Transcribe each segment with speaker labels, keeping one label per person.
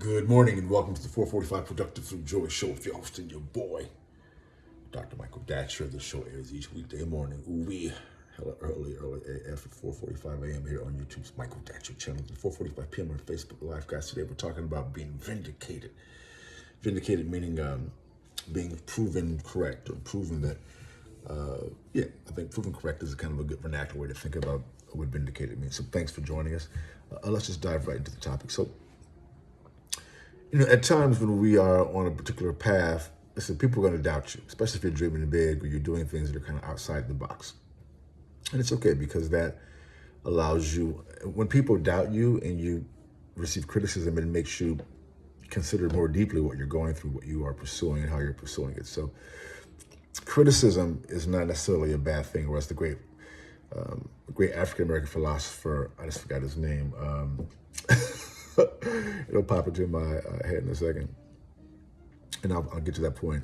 Speaker 1: Good morning and welcome to the 445 Productive Through Joy Show with your host and your boy, Dr. Michael Datcher. The show airs each weekday morning. Hella early AF at 4:45 a.m. here on YouTube's Michael Datcher channel. At 4:45 p.m. on Facebook Live. Guys, today we're talking about being vindicated. Vindicated meaning being proven correct, or proven that, I think proven correct is kind of a good vernacular way to think about what vindicated means. So thanks for joining us. Let's just dive right into the topic. So, at times when we are on a particular path, listen, people are going to doubt you, especially if you're dreaming big or you're doing things that are kind of outside the box. And it's okay, because that allows you, when people doubt you and you receive criticism, it makes you consider more deeply what you're going through, what you are pursuing, and how you're pursuing it. So criticism is not necessarily a bad thing, or as the great African-American philosopher, I just forgot his name, it'll pop into my head in a second, and I'll get to that point.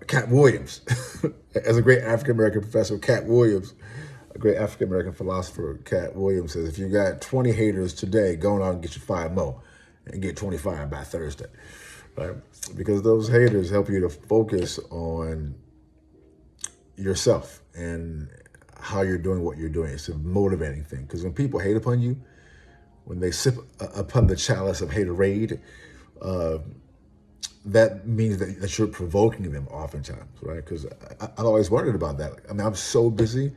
Speaker 1: Cat Williams, as a great African-American professor, Cat Williams, a great African-American philosopher, Cat Williams says, if you got 20 haters today, go on out and get you 5 more and get 25 by Thursday, right? Because those haters help you to focus on yourself and how you're doing what you're doing. It's a motivating thing, because when people hate upon you, when they sip upon the chalice of haterade, that means that you're provoking them oftentimes, right? Because I've always wondered about that. I mean, I'm so busy,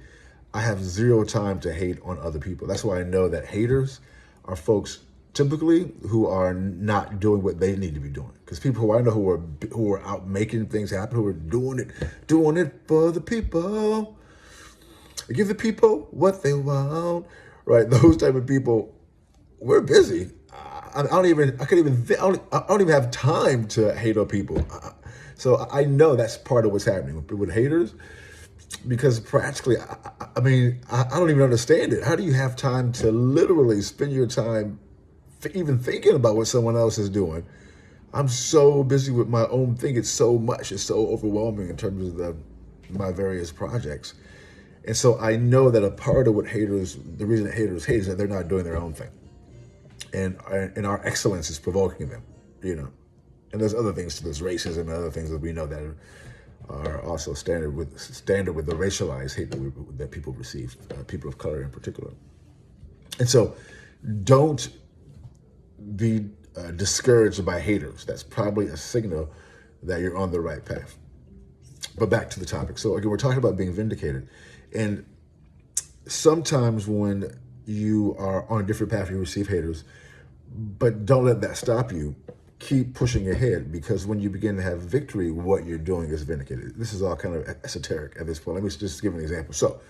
Speaker 1: I have zero time to hate on other people. That's why I know that haters are folks typically who are not doing what they need to be doing. Because people who I know who are out making things happen, who are doing it for the people, give the people what they want, right? Those type of people, we're busy. I don't even have time to hate on people. So I know that's part of what's happening with haters, because practically, I don't even understand it. How do you have time to literally spend your time even thinking about what someone else is doing? I'm so busy with my own thing. It's so much. It's so overwhelming in terms of my various projects. And so I know that a part of the reason that haters hate is that they're not doing their own thing. And our excellence is provoking them, And there's other things to this, racism and other things that we know that are also standard with the racialized hate that people receive, people of color in particular. And so don't be discouraged by haters. That's probably a signal that you're on the right path. But back to the topic. So again, we're talking about being vindicated. And sometimes when you are on a different path, you receive haters, but don't let that stop you. Keep pushing ahead, because when you begin to have victory, what you're doing is vindicated. This is all kind of esoteric at this point. Let me just give an example. So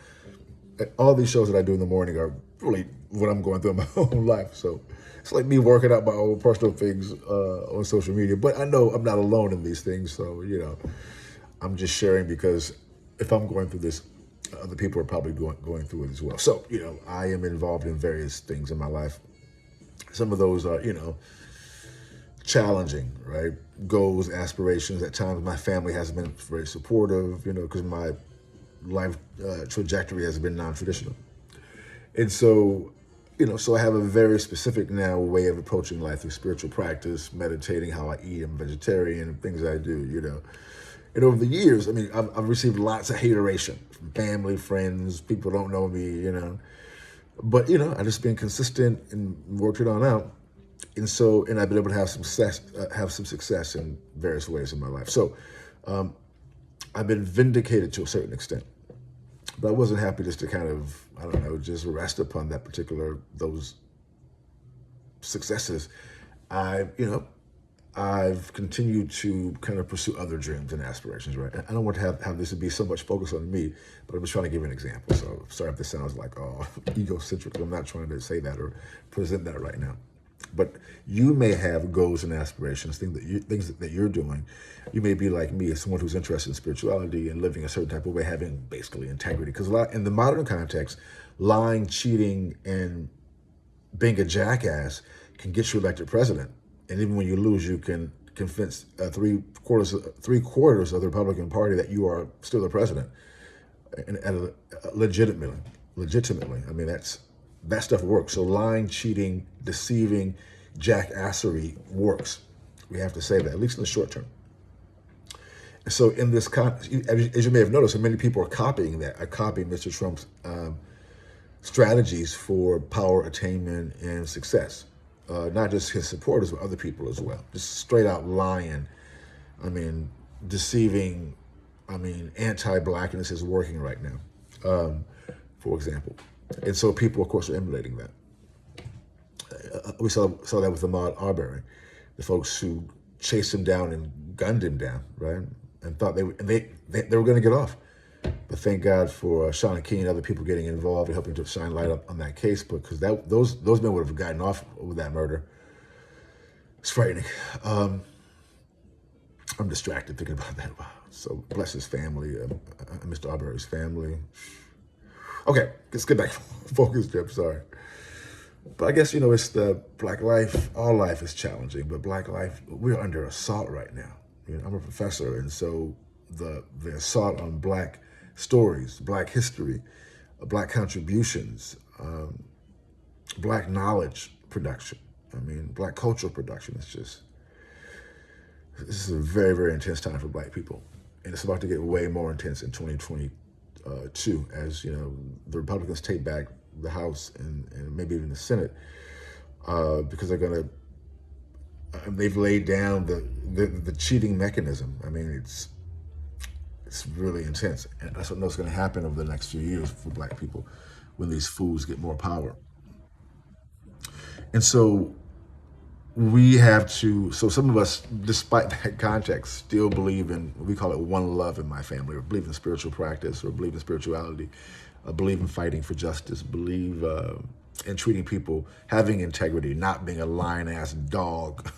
Speaker 1: all these shows that I do in the morning are really what I'm going through in my own life. So it's like me working out my own personal things on social media. But I know I'm not alone in these things. So, I'm just sharing, because if I'm going through this, other people are probably going through it as well. So, I am involved in various things in my life. Some of those are, challenging, right? Goals, aspirations. At times, my family has been very supportive, because my life trajectory has been non-traditional. And so, so I have a very specific now way of approaching life through spiritual practice, meditating, how I eat, I'm vegetarian, things I do, And over the years, I've received lots of hateration from family, friends, people who don't know me, But, I just been consistent and worked it on out. And so, I've been able to have some success in various ways in my life. So I've been vindicated to a certain extent. But I wasn't happy just to kind of, just rest upon those successes. I've continued to kind of pursue other dreams and aspirations, right? I don't want to have this to be so much focus on me, but I'm just trying to give an example. So sorry if this sounds like, egocentric. I'm not trying to say that or present that right now. But you may have goals and aspirations, things that you're doing. You may be like me, as someone who's interested in spirituality and living a certain type of way, having basically integrity. Because in the modern context, lying, cheating, and being a jackass can get you elected president. And even when you lose, you can convince three quarters of the Republican Party that you are still the president, and legitimately. That's that stuff works. So lying, cheating, deceiving, jackassery works. We have to say that, at least in the short term. So in this, as you may have noticed, many people are copying that, are copying Mr. Trump's strategies for power attainment and success. Not just his supporters, but other people as well. Just straight out lying. I mean, deceiving. I mean, anti-blackness is working right now, for example. And so people, of course, are emulating that. We saw that with Ahmaud Arbery, the folks who chased him down and gunned him down, right? And thought they were going to get off. But thank God for Sean King and other people getting involved and helping to shine light up on that case, because those men would have gotten off with that murder. It's frightening. I'm distracted thinking about that. Wow. So bless his family, Mr. Arbery's family. Okay, let's get back focus, Jim. Sorry. But I guess, it's the Black life. All life is challenging, but Black life, we're under assault right now. I'm a professor, and so the assault on Black stories, Black history, Black contributions, Black knowledge production, Black cultural production, this is a very, very intense time for Black people. And it's about to get way more intense in 2022 as, the Republicans take back the House and maybe even the Senate, because they're going to, they've laid down the cheating mechanism. It's really intense. And that's what's going to happen over the next few years for Black people when these fools get more power. And so so some of us, despite that context, still believe in, we call it one love in my family, or believe in spiritual practice, or believe in spirituality, believe in fighting for justice, believe in treating people, having integrity, not being a lying-ass dog.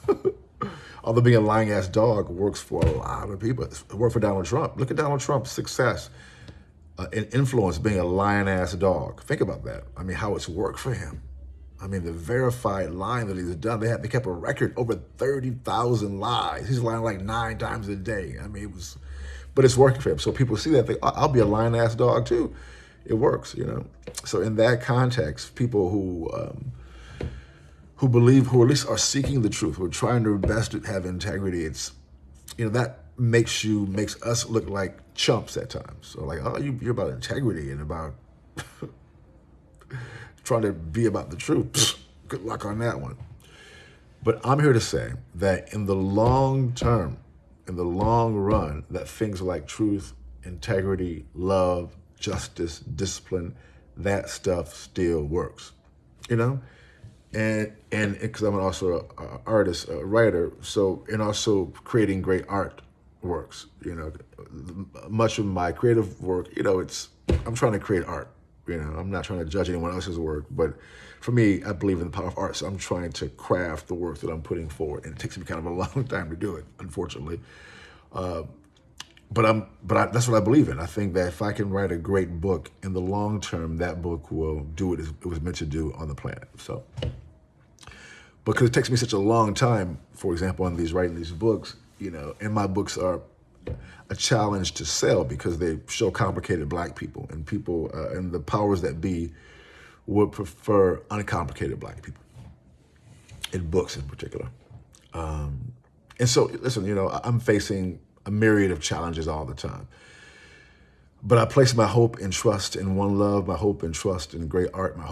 Speaker 1: Although being a lying-ass dog works for a lot of people. It worked for Donald Trump. Look at Donald Trump's success and influence being a lying-ass dog. Think about that. How it's worked for him. The verified lying that he's done, they kept a record over 30,000 lies. He's lying like 9 times a day. But it's working for him. So people see that, I'll be a lying-ass dog too. It works, So in that context, people who believe, who at least are seeking the truth, who are trying their best to have integrity, it's, that makes us look like chumps at times. So like, oh, you're about integrity and about trying to be about the truth. Good luck on that one. But I'm here to say that in the long term, in the long run, that things like truth, integrity, love, justice, discipline, that stuff still works, and because I'm also an artist, a writer, so, and also creating great art works, much of my creative work, I'm trying to create art, I'm not trying to judge anyone else's work, but for me, I believe in the power of art, so I'm trying to craft the work that I'm putting forward, and it takes me kind of a long time to do it, unfortunately. But that's what I believe in. I think that if I can write a great book in the long term, that book will do what it was meant to do on the planet. So, because it takes me such a long time, for example, writing these books, and my books are a challenge to sell because they show complicated Black people, and people and the powers that be would prefer uncomplicated Black people in books in particular. And so, listen, I'm facing a myriad of challenges all the time. But I place my hope and trust in one love, my hope and trust in great art, my hope